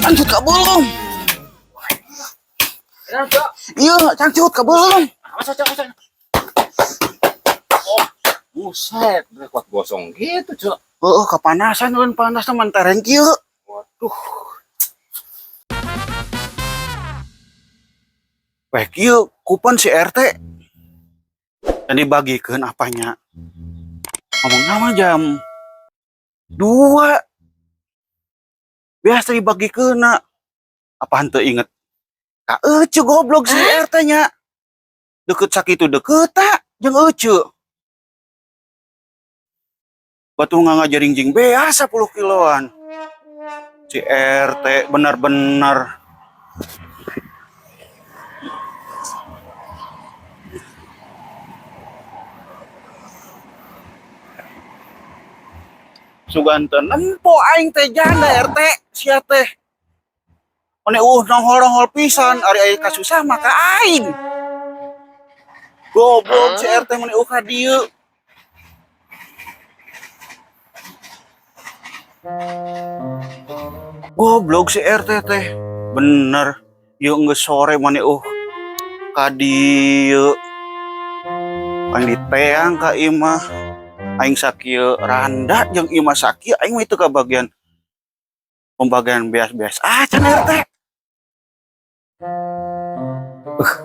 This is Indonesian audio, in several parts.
Cangcut ka belum? Kenapa, Cok? Iya, cangcut ka belum? Masa, Cok? Oh, buset. Udah kuat gosong gitu, Cok. Oh, kepanasan kan panas teman tereng kieu. Waduh. Weh kieu kupon si RT. Dan dibagikeun apanya? Ngomong nama jam 2. Biasa dibagikeun na. Apa henteu inget? Ka euceu goblok si RT nya. Deket sakitu deket tak jeung euceu. Batu ngajaring-jing bea 10 kiloan. Si RT benar-benar. Suganten empo aing teh janda RT sia teh. Ane nongol-nongol pisan ari aya kasusah maka aing. Goblok si RT meni ka dieu. Goblok si RT teh. Bener. Yuk geus sore mani ka dieu. Aing diteang ka imah. Aing sakieu randa jeung imah sakieu aing mah itu ka bagian pembagian beas-beas. Can RT.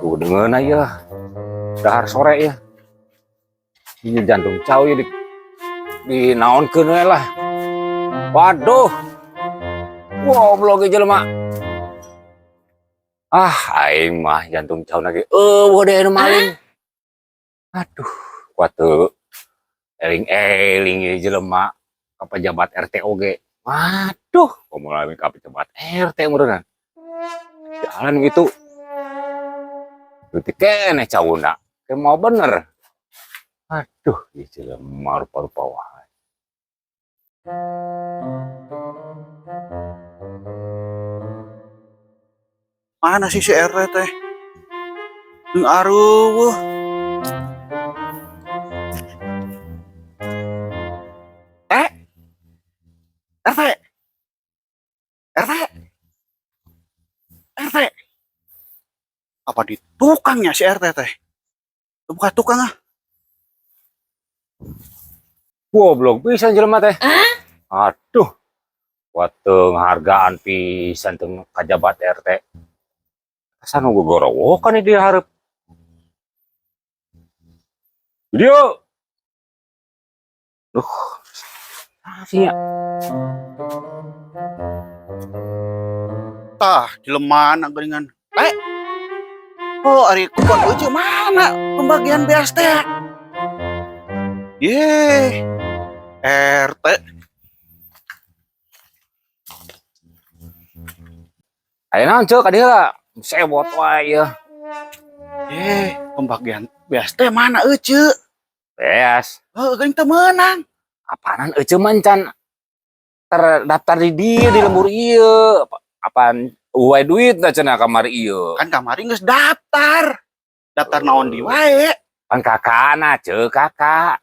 Udah ngeuna ya. Dahar sore ya. Ini jantung cau ya di naonkeun we lah. Waduh. Goblok ge jelema. Aing mah jantung cau lagi. Wode anu maling. Aduh, kuat teu. Eling-eling ya jelema ka pejabat RT oge. Waduh, komulawi ka pejabat RT meureunna. Jalan gitu. Detik keneh cauna. Ke mau bener. Aduh, ieu jelema rupa-rupa wae. Mana sih si RT teh? Aruh. RT. Apa di tukangnya si RT teh? Buka tukang ah. Goblok pisan jelema teh. Aduh. Waktu hargaan pisan teu kajabat RT. Asa nu gogorowokan di hareup. Video. Sia. Tah, jelema na geuningan. Oh, ari kupon euceu mana pembagian beas teh? Ye. RT. Aya naon Cok ka dieu? Sebot wae ya. Pembagian beas teh mana euceu? Beas. Geuning teu meunang. Apaanan euceu mancan terdaftar di dieu di lembur ieu. Apaan uwe duit na cenah kamari ieu. Kan kamari geus daftar. Daftar naon di wae? Kan kakana Cek kakak.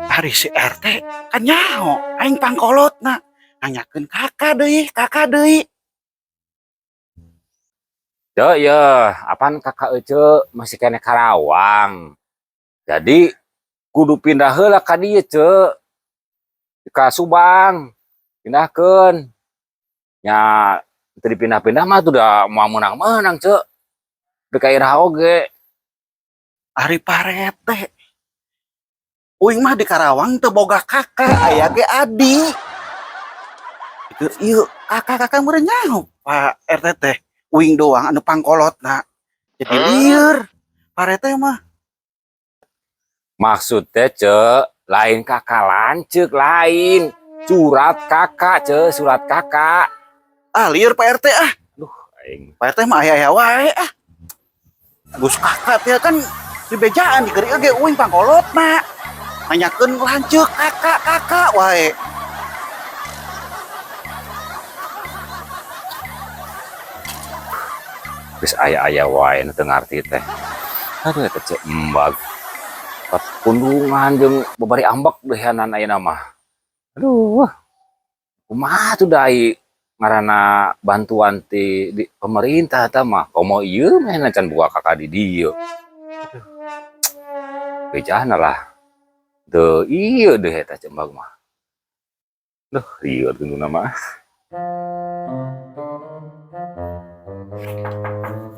Hari si RT kan nyaho aing pangkolotna. Nanyakeun kakak deui. Cek ya, apaan kakak euceu masih kene Karawang. Jadi kudu pindah heula ka dieu Cek. Ka Subang. Pindahkeun. Nya teu dipindah-pindah mah tuh udah mau menang-menang Cek. Di kairah oge. Ari parete. Uing mah di Karawang teu boga kakak, aya ge adi. Ieu kakak-kakak meureun nyaho Pak RT teh. Uing doang anu pangkolotna. Jadi lieur. Parete mah. Maksud teh Cek, lain kakak lanceuk lain. Surat kakak Cek, surat kakak. Lieur Pak RT ah. Duh, aing. Pak RT mah aya-aya wae ah. Gus kakak teh kan dibejaan dikeri ge uing pangkolotna. Nanyakeun lanceuk kakak wae. Geus aya-aya wae nu teu ngarti teh. Aduh eta Cek embag. Pundungan jeung babari ambek dehanan ayeuna mah. Aduh. kumaha tuh dai ngaranna bantuan di pemerintah eta mah komo ieu mah can buka kakak di dieu bejana lah teu ieu deh eta cembag mah duh ieu tunggu nama.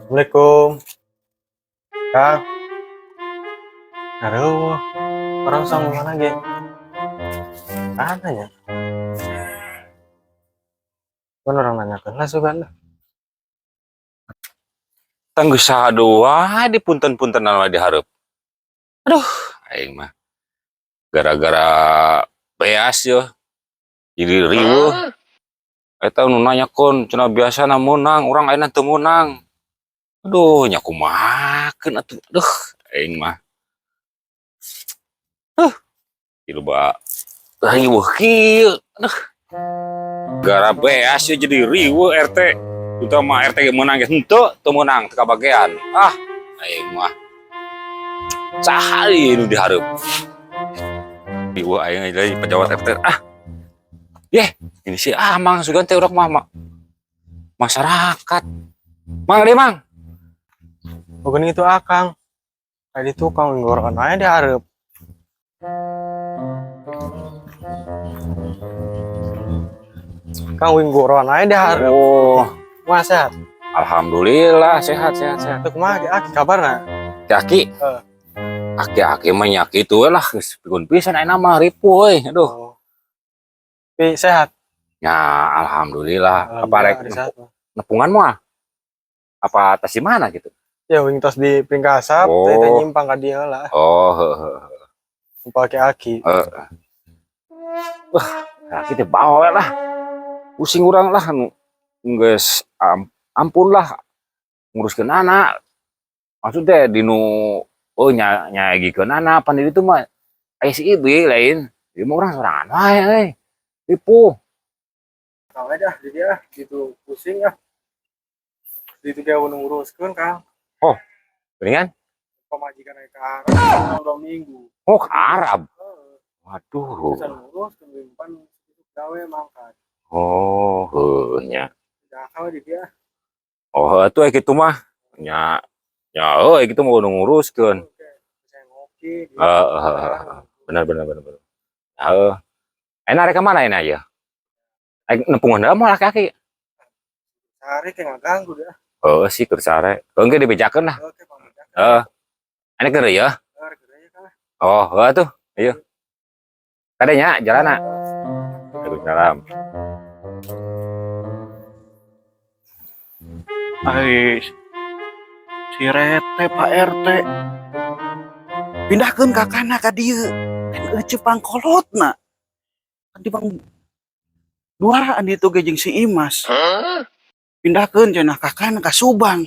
Assalamualaikum, Kang. Aduh, orang sama mana ge? Mana ya? Kan orang nanya lah sugan. Tangguh sadoa di punten-punten anu dihareup. Aduh, aing mah gara-gara beas yo jadi riweuh. Eta nu nanyakeun cenah biasana meunang, urang ayeuna teu meunang. Aduh, nya kumahakeun atuh. Aduh, aing mah. Loba riweuh kieu. Aduh. Gara beas yo jadi riweuh RT. Utama RT meunang ge henteu, teu meunang teu kabagean. Ah, aing mah. Saha ieu nu dihareup. Riweuh aing dari pejabat RT. Ah. Yeh, ini si Amang sugan teh urang mah masyarakat. Mang deui, Mang. Bukan itu Akang. Tadi tukang ngorokan aja dihareup. Kang winggoroan aja dihareup. Oh, Kumaha sehat? alhamdulillah sehat. Teu kumaha ge Aki kabarna? Aki. Aki mah nya kitu we lah geus pikeun pisan ayeuna mah ripuh euy. Aduh. Oh. Tapi sehat. Ya, alhamdulillah. Apa rek Alhamdulillah, sehat. nepungan moal? Apa tas di mana gitu? Ya wing tos di Pringka Asap, Oh. teh nyimpang ka dieu lah. Oh, heuh. Pake Aki. Aki teh bawa lah. Pusing urang lah nu geus ampun lah nguruskeun anak. Maksudnya dinu nyagikeun anak pan di ditu mah aya si ibu lain. Ieu mah urang sorangan wae euy. Ripuh. Kang aja di dia gitu pusing ya. Di itu dia nguruskeun Kang. Geuningan? Pemajikan naik ke Arab 2 minggu. Oh, ke Arab. Waduh. Bisa ngurus kemudian gawe mangkat. Oh, heuh nya. Jangan di dia. Oh, atuh aya kitu mah. Nya euy kitu mah kudu nguruskeun. Saya ngopi. Benar. Heeh. Enak rek ka mana enak ya? Nepungan da mah laki-laki. Sehari kayak nggak ganggu dia. Heeh sih keur sare. Engke dibejakeun lah. Oke, pamit. Heeh. Enak keur ya? Oh, heuh atuh. Ayo. Kadenya jalanna. Waalaikumsalam. Ai si Rete Pak RT pindahkeun ka kana ka dieu kan euceup pangkolotna kan di bang duaraan ditu ge jeung si Imas pindahkeun cenah ka kana ka Subang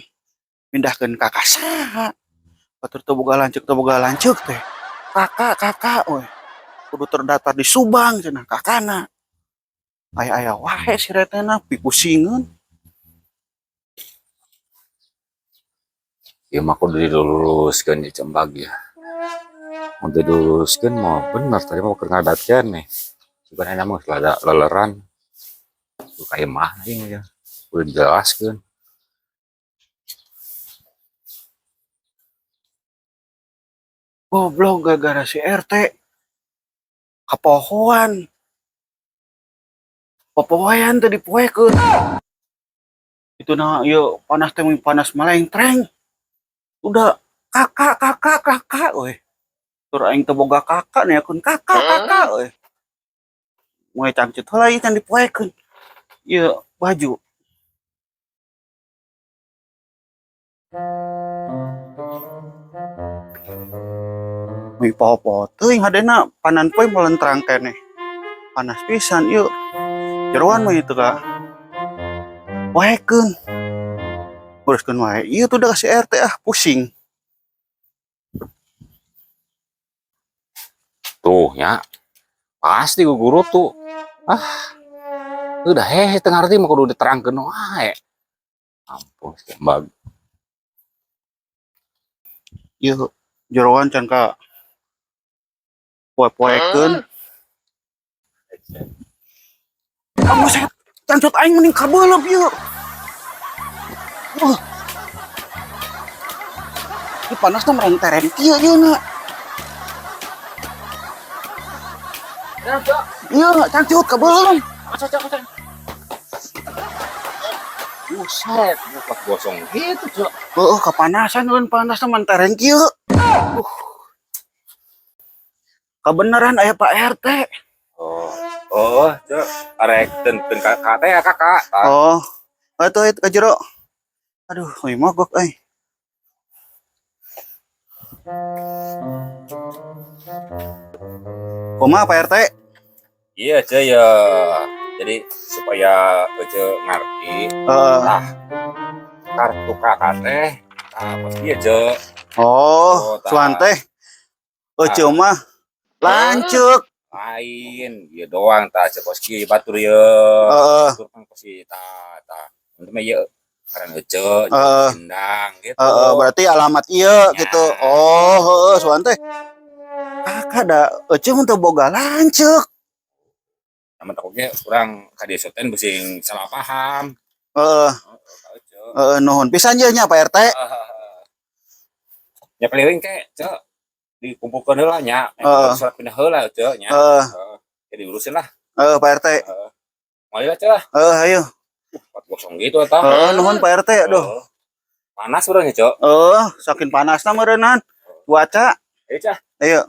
pindahkeun ka saha batur teu boga lanceuk teh kakak we kudu terdaftar di Subang cenah ka kana aya wae si Retena pusingkeun. Ieu mah kudu diluruskeun di Cembag ya. Mun diluruskeun mah bener tadi mah keur ngadatkeun nih. Cuman enak mah lada leleran. Tuh kayak mah aing ya. Kudu dijelaskeun. Goblok gara-gara si RT kapohoan. Popohoan teh dipoekeun. Itu na ieu panas teh panas malengtreng. Udah kakak we. Tur aing teu boga kakak neakeun kakak we. Moe cangcut heula ieu can dipoekeun. Ieu baju. Mi popo teuing hadena panan poe melentrang keneh. Panas pisan ieu. Jeroan mah itu ka. Poekeun. Uruskeun wae. Ieu tuh udah kasih RT pusing. Tuh ya. Pasti guru tuh. Udah teu ngarti mah kudu diterangkeun wae. Ampun Cembag. Ieu jeroan can ka poe-poekeun. Kamu saya cancut aing mending kabeuleup ieu. Ini panas tuh merenteren kieu yeuna. Ya, Cok. Iya, cancut kabeuleup. Cok. Buset, buat gosong gitu, Cok. Heeh, kapanasan ulun panas tuh mentereng kieu. Kebenaran aya Pak RT. Cok. Arek ten kakak teh ya, Kakak. Oh. Atuh ka jero. Aduh, euy mogok euy. Kumaha Pak RT? Iya, Cok ya. Jadi supaya Cok ngerti, Heeh. kartu kakak teh pasti ya, Cok. Oh, tah. suan teh. Euceum mah lanceuk. Lain, ya doang tah Cok koski batur ya. Heeh. Batur kan koski tah. Untuk mah ya karena Cok Heeh. sindang gitu. Berarti alamat ieu gitu. Oh, heeh, suan teh. Kakak da euceum teu boga lanceuk. Namun takutnya kurang kadesoten bising salah paham. Heeh. Nuhun pisan ye nya Pak RT. Ya keliling ke, Cok. Dikumpulkan heula nya. Surat pindah heula, Cok nya. Jadi urusin lah. Pak RT. Mari lah, Cok. Ayo. Pot gosong gitu eta. Nuhun Pak RT. Aduh. Panas urang ya, Cok. Saking panasna meureunnan. Cuaca. Ayo, Cok. Ayo.